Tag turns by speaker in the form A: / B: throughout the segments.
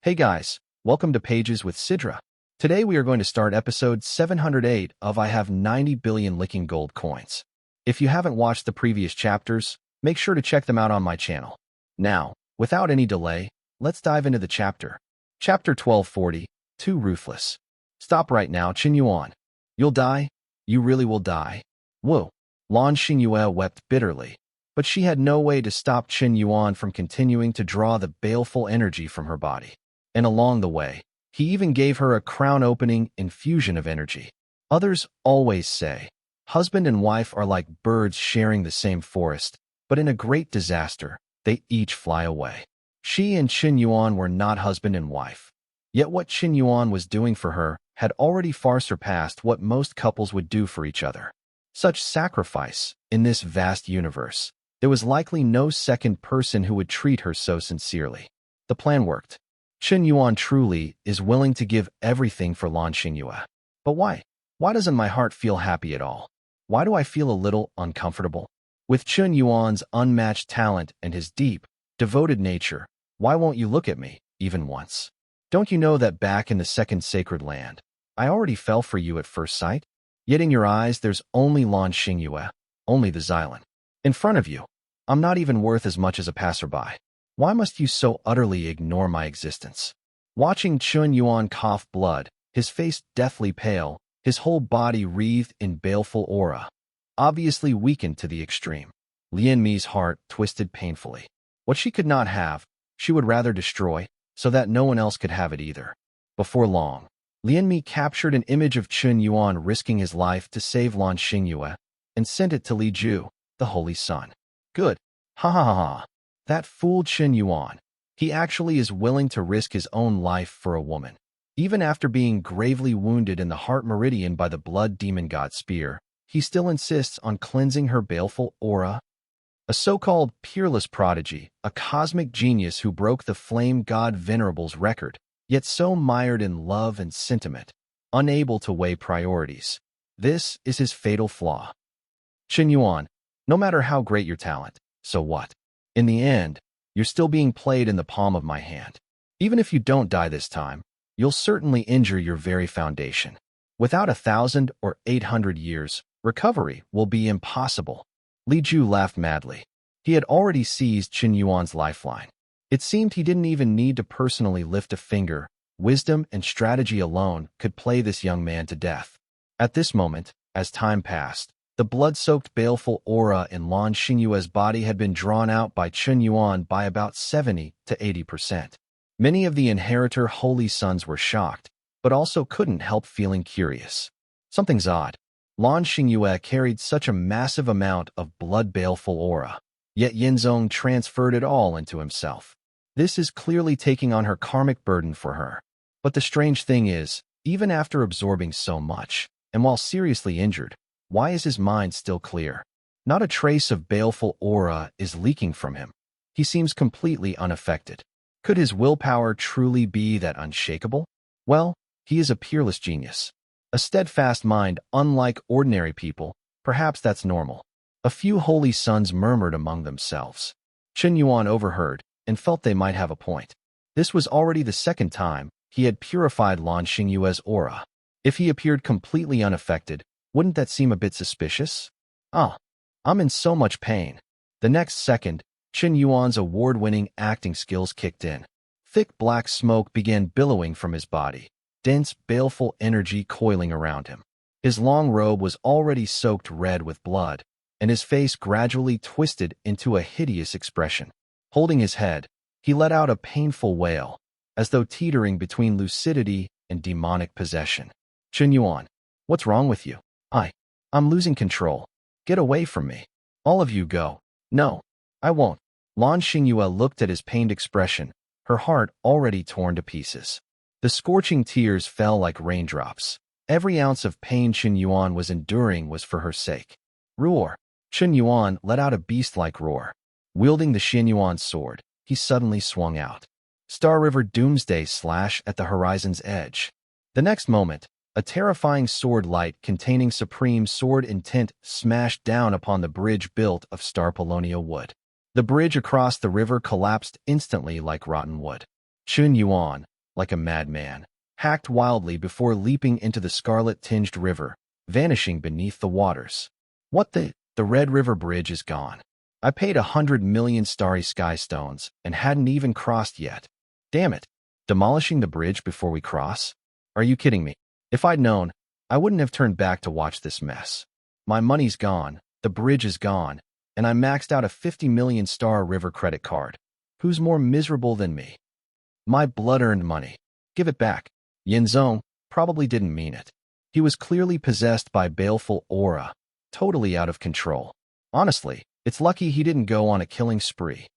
A: Hey guys, welcome to Pages with Sidra. Today we are going to start episode 708 of I Have 90 Billion Licking Gold Coins. If you haven't watched the previous chapters, make sure to check them out on my channel. Now, without any delay, let's dive into the chapter. Chapter 1240, Too Ruthless. Stop right now, Chen Yuan. You'll die? You really will die? Whoa. Lan Xingyue wept bitterly, but she had no way to stop Chen Yuan from continuing to draw the baleful energy from her body. And along the way, he even gave her a crown-opening infusion of energy. Others always say, husband and wife are like birds sharing the same forest, but in a great disaster, they each fly away. She and Chen Yuan were not husband and wife. Yet what Chen Yuan was doing for her had already far surpassed what most couples would do for each other. Such sacrifice, in this vast universe, there was likely no second person who would treat her so sincerely. The plan worked. Chen Yuan truly is willing to give everything for Lan Xingyue. But why? Why doesn't my heart feel happy at all? Why do I feel a little uncomfortable? With Chen Yuan's unmatched talent and his deep, devoted nature, why won't you look at me, even once? Don't you know that back in the second sacred land, I already fell for you at first sight? Yet in your eyes there's only Lan Xingyue, only the Xylan. In front of you, I'm not even worth as much as a passerby. Why must you so utterly ignore my existence? Watching Chen Yuan cough blood, his face deathly pale, his whole body wreathed in baleful aura, obviously weakened to the extreme. Lian Mi's heart twisted painfully. What she could not have, she would rather destroy, so that no one else could have it either. Before long, Lian Mi captured an image of Chen Yuan risking his life to save Lan Xingyue and sent it to Li Ju, the Holy Sun. Good. Ha ha ha ha. That fool Chen Yuan. He actually is willing to risk his own life for a woman. Even after being gravely wounded in the heart meridian by the blood demon god spear, he still insists on cleansing her baleful aura. A so-called peerless prodigy, a cosmic genius who broke the flame god Venerable's record, yet so mired in love and sentiment, unable to weigh priorities. This is his fatal flaw. Chen Yuan, no matter how great your talent, so what? In the end, you're still being played in the palm of my hand. Even if you don't die this time, you'll certainly injure your very foundation. Without 1,000 or 800 years, recovery will be impossible. Li Ju laughed madly. He had already seized Chen Yuan's lifeline. It seemed he didn't even need to personally lift a finger. Wisdom and strategy alone could play this young man to death. At this moment, as time passed, the blood-soaked baleful aura in Lan Xingyue's body had been drawn out by Chen Yuan by about 70 to 80%. Many of the inheritor holy sons were shocked, but also couldn't help feeling curious. Something's odd. Lan Xingyue carried such a massive amount of blood-baleful aura, yet Yinzong transferred it all into himself. This is clearly taking on her karmic burden for her. But the strange thing is, even after absorbing so much, and while seriously injured, why is his mind still clear? Not a trace of baleful aura is leaking from him. He seems completely unaffected. Could his willpower truly be that unshakable? Well, he is a peerless genius. A steadfast mind unlike ordinary people, perhaps that's normal. A few holy sons murmured among themselves. Chen Yuan overheard and felt they might have a point. This was already the second time he had purified Lan Xingyue's aura. If he appeared completely unaffected, wouldn't that seem a bit suspicious? I'm in so much pain. The next second, Chen Yuan's award-winning acting skills kicked in. Thick black smoke began billowing from his body, dense, baleful energy coiling around him. His long robe was already soaked red with blood, and his face gradually twisted into a hideous expression. Holding his head, he let out a painful wail, as though teetering between lucidity and demonic possession. Chen Yuan, what's wrong with you? I'm losing control. Get away from me. All of you go. No, I won't. Lan Xingyue looked at his pained expression, her heart already torn to pieces. The scorching tears fell like raindrops. Every ounce of pain Chen Yuan was enduring was for her sake. Roar! Chen Yuan let out a beast-like roar. Wielding the Xianyuan sword, he suddenly swung out. Star River Doomsday slash at the horizon's edge. The next moment, a terrifying sword light containing supreme sword intent smashed down upon the bridge built of Star Polonia wood. The bridge across the river collapsed instantly like rotten wood. Chen Yuan, like a madman, hacked wildly before leaping into the scarlet-tinged river, vanishing beneath the waters. What the? The Red River Bridge is gone. I paid 100 million starry sky stones and hadn't even crossed yet. Damn it. Demolishing the bridge before we cross? Are you kidding me? If I'd known, I wouldn't have turned back to watch this mess. My money's gone, the bridge is gone, and I maxed out a 50 million star river credit card. Who's more miserable than me? My blood-earned money. Give it back. Yinzong probably didn't mean it. He was clearly possessed by baleful aura, totally out of control. Honestly, it's lucky he didn't go on a killing spree.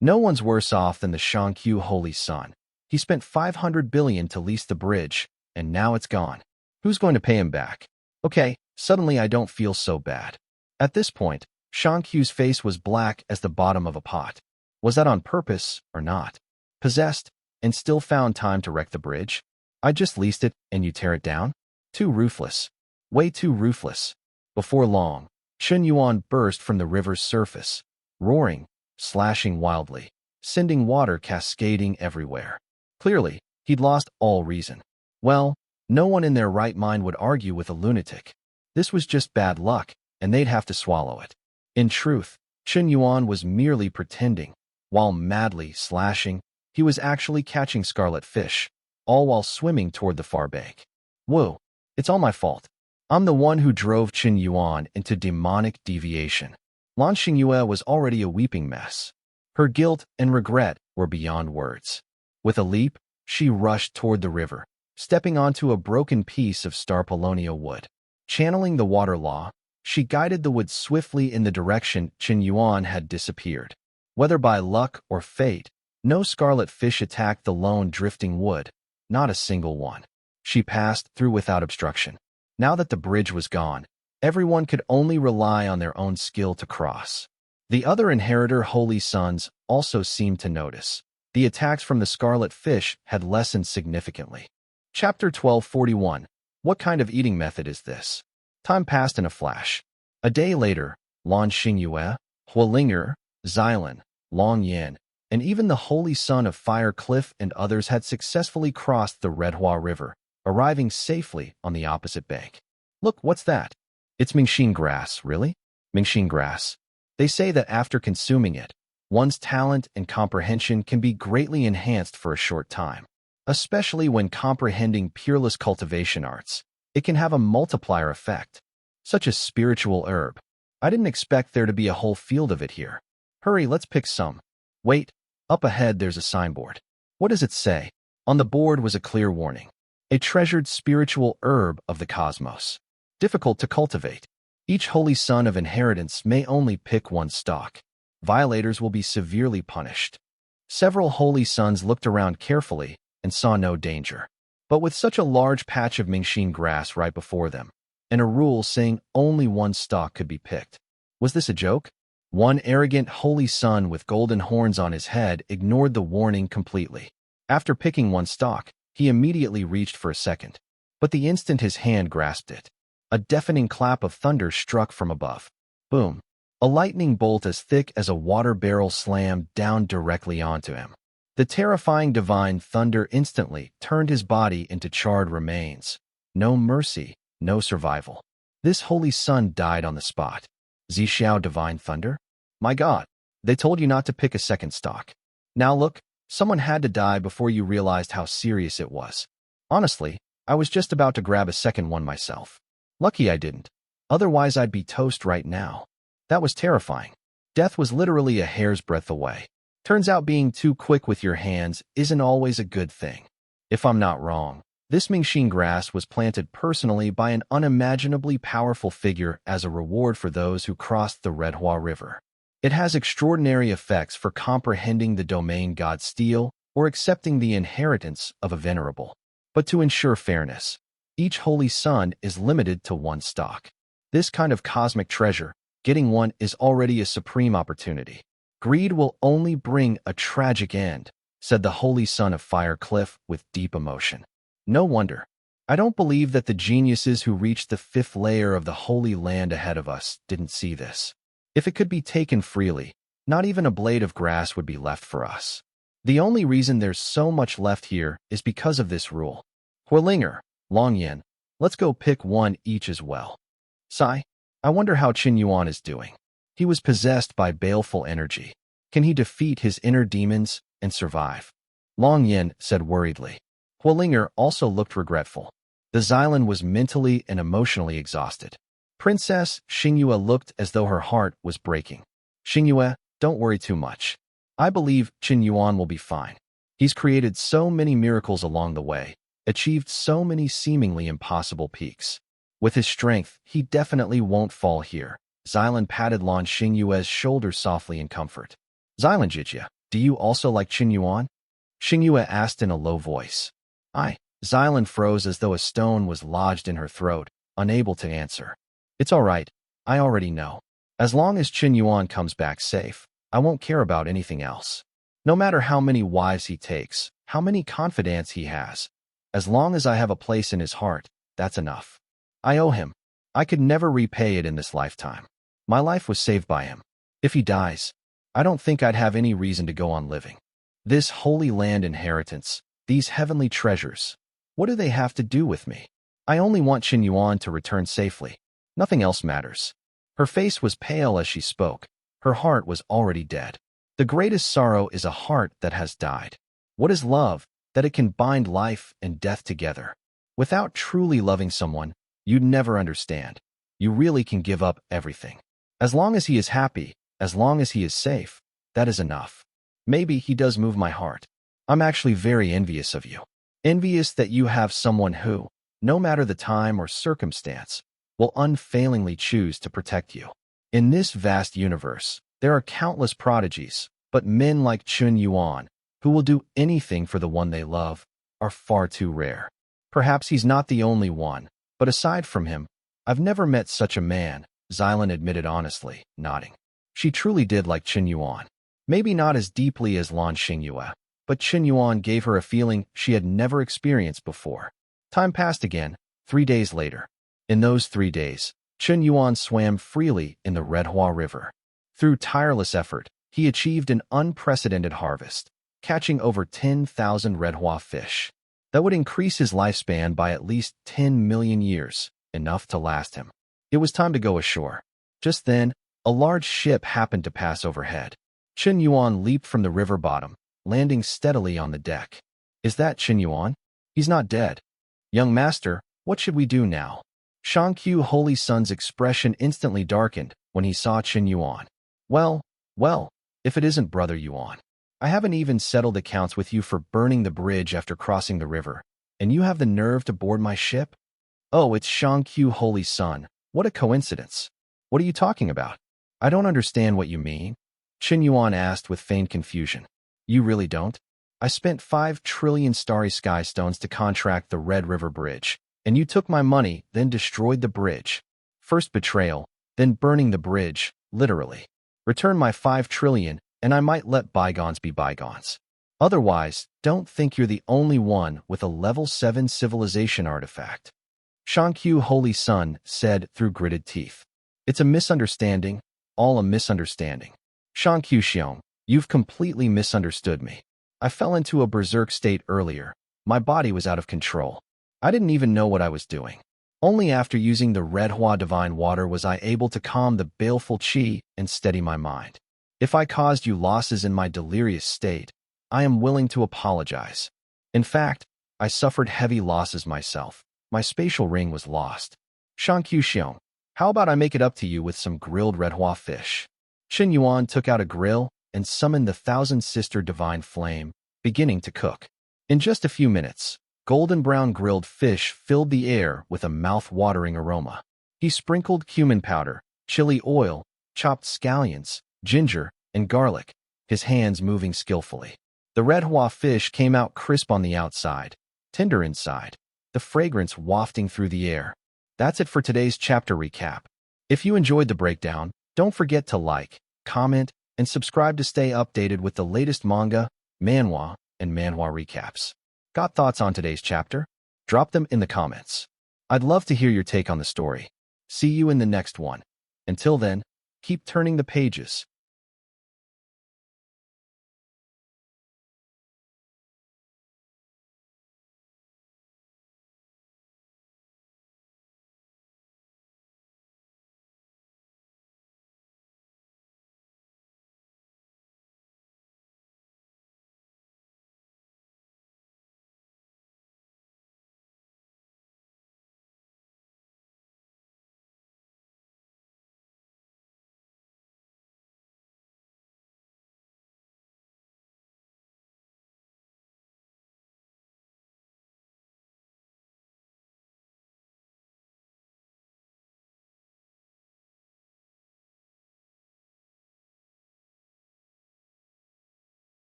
A: No one's worse off than the Shangqiu Holy Sun. He spent 500 billion to lease the bridge, and now it's gone. Who's going to pay him back? Okay, suddenly I don't feel so bad. At this point, Shangqiu's face was black as the bottom of a pot. Was that on purpose or not? Possessed, and still found time to wreck the bridge? I just leased it, and you tear it down? Too ruthless. Way too ruthless. Before long, Chen Yuan burst from the river's surface, roaring, slashing wildly, sending water cascading everywhere. Clearly, he'd lost all reason. Well, no one in their right mind would argue with a lunatic. This was just bad luck, and they'd have to swallow it. In truth, Chen Yuan was merely pretending. While madly slashing, he was actually catching scarlet fish, all while swimming toward the far bank. Whoa, it's all my fault. I'm the one who drove Chen Yuan into demonic deviation. Lan Xingyue was already a weeping mess. Her guilt and regret were beyond words. With a leap, she rushed toward the river, stepping onto a broken piece of Star Polonia wood. Channeling the water law, she guided the wood swiftly in the direction Chen Yuan had disappeared. Whether by luck or fate, no scarlet fish attacked the lone drifting wood, not a single one. She passed through without obstruction. Now that the bridge was gone, everyone could only rely on their own skill to cross. The other inheritor Holy Sons also seemed to notice. The attacks from the scarlet fish had lessened significantly. Chapter 1241. What kind of eating method is this? Time passed in a flash. A day later, Lan Xingyue, Huolinger, Xilan, Long Yan, and even the Holy Son of Fire Cliff and others had successfully crossed the Redhua River, arriving safely on the opposite bank. Look, what's that? It's Mingxin grass, really? Mingxin grass. They say that after consuming it, one's talent and comprehension can be greatly enhanced for a short time. Especially when comprehending peerless cultivation arts, it can have a multiplier effect. Such a spiritual herb. I didn't expect there to be a whole field of it here. Hurry, let's pick some. Wait, up ahead there's a signboard. What does it say? On the board was a clear warning. A treasured spiritual herb of the cosmos. Difficult to cultivate. Each holy son of inheritance may only pick one stalk. Violators will be severely punished. Several holy sons looked around carefully and saw no danger. But with such a large patch of Mingxin grass right before them, and a rule saying only one stalk could be picked. Was this a joke? One arrogant holy son with golden horns on his head ignored the warning completely. After picking one stalk, he immediately reached for a second. But the instant his hand grasped it, a deafening clap of thunder struck from above. Boom! A lightning bolt as thick as a water barrel slammed down directly onto him. The terrifying divine thunder instantly turned his body into charred remains. No mercy, no survival. This holy son died on the spot. Zhixiao divine thunder? My God, they told you not to pick a second stalk. Now look, someone had to die before you realized how serious it was. Honestly, I was just about to grab a second one myself. Lucky I didn't. Otherwise I'd be toast right now. That was terrifying. Death was literally a hair's breadth away. Turns out being too quick with your hands isn't always a good thing. If I'm not wrong, this Mingxin grass was planted personally by an unimaginably powerful figure as a reward for those who crossed the Redhua River. It has extraordinary effects for comprehending the domain God Steel or accepting the inheritance of a venerable. But to ensure fairness, each holy son is limited to one stalk. This kind of cosmic treasure, getting one is already a supreme opportunity. Greed will only bring a tragic end, said the Holy Son of Fire Cliff with deep emotion. No wonder. I don't believe that the geniuses who reached the fifth layer of the Holy Land ahead of us didn't see this. If it could be taken freely, not even a blade of grass would be left for us. The only reason there's so much left here is because of this rule. Huolinger, Longyan, let's go pick one each as well. Sigh, I wonder how Chen Yuan is doing. He was possessed by baleful energy. Can he defeat his inner demons and survive? Longyan said worriedly. Huolinger also looked regretful. The Xylan was mentally and emotionally exhausted. Princess Xingyue looked as though her heart was breaking. Xingyue, don't worry too much. I believe Chen Yuan will be fine. He's created so many miracles along the way, achieved so many seemingly impossible peaks. With his strength, he definitely won't fall here. Xylan patted Lan Xingyue's shoulder softly in comfort. Xylan Jijia, do you also like Chen Yuan? Xingyue asked in a low voice. Xylan froze as though a stone was lodged in her throat, unable to answer. It's all right, I already know. As long as Chen Yuan comes back safe, I won't care about anything else. No matter how many wives he takes, how many confidants he has, as long as I have a place in his heart, that's enough. I owe him. I could never repay it in this lifetime. My life was saved by him. If he dies, I don't think I'd have any reason to go on living. This Holy Land inheritance, these heavenly treasures, what do they have to do with me? I only want Chen Yuan to return safely. Nothing else matters. Her face was pale as she spoke. Her heart was already dead. The greatest sorrow is a heart that has died. What is love? That it can bind life and death together. Without truly loving someone, you'd never understand. You really can give up everything. As long as he is happy, as long as he is safe, that is enough. Maybe he does move my heart. I'm actually very envious of you. Envious that you have someone who, no matter the time or circumstance, will unfailingly choose to protect you. In this vast universe, there are countless prodigies, but men like Chen Yuan, who will do anything for the one they love, are far too rare. Perhaps he's not the only one, but aside from him, I've never met such a man, Xylan admitted honestly, nodding. She truly did like Chen Yuan. Maybe not as deeply as Lan Xingyue, but Chen Yuan gave her a feeling she had never experienced before. Time passed again, 3 days later. In those 3 days, Chen Yuan swam freely in the Redhua River. Through tireless effort, he achieved an unprecedented harvest, catching over 10,000 Redhua fish. That would increase his lifespan by at least 10 million years, enough to last him. It was time to go ashore. Just then, a large ship happened to pass overhead. Chen Yuan leaped from the river bottom, landing steadily on the deck. Is that Chen Yuan? He's not dead. Young master, what should we do now? Shangqiu Holy Sun's expression instantly darkened when he saw Chen Yuan. Well, if it isn't Brother Yuan. I haven't even settled accounts with you for burning the bridge after crossing the river, and you have the nerve to board my ship? Oh, it's Shangqiu Holy Sun. What a coincidence. What are you talking about? I don't understand what you mean. Chen Yuan asked with feigned confusion. You really don't? I spent 5 trillion starry sky stones to contract the Red River Bridge, and you took my money, then destroyed the bridge. First betrayal, then burning the bridge, literally. Return my 5 trillion, and I might let bygones be bygones. Otherwise, don't think you're the only one with a level 7 civilization artifact. Shangqiu Holy Sun said through gritted teeth. It's a misunderstanding, all a misunderstanding. Shangqiu Xiong, you've completely misunderstood me. I fell into a berserk state earlier. My body was out of control. I didn't even know what I was doing. Only after using the Redhua Divine Water was I able to calm the baleful qi and steady my mind. If I caused you losses in my delirious state, I am willing to apologize. In fact, I suffered heavy losses myself. My spatial ring was lost. Shangqiu Xiong, how about I make it up to you with some grilled Redhua fish? Chen Yuan took out a grill and summoned the 1,000-sister divine flame, beginning to cook. In just a few minutes, golden-brown grilled fish filled the air with a mouth-watering aroma. He sprinkled cumin powder, chili oil, chopped scallions, ginger, and garlic, his hands moving skillfully. The Redhua fish came out crisp on the outside, tender inside, the fragrance wafting through the air. That's it for today's chapter recap. If you enjoyed the breakdown, don't forget to like, comment, and subscribe to stay updated with the latest manga, manhwa, and manhwa recaps. Got thoughts on today's chapter? Drop them in the comments. I'd love to hear your take on the story. See you in the next one. Until then, keep turning the pages.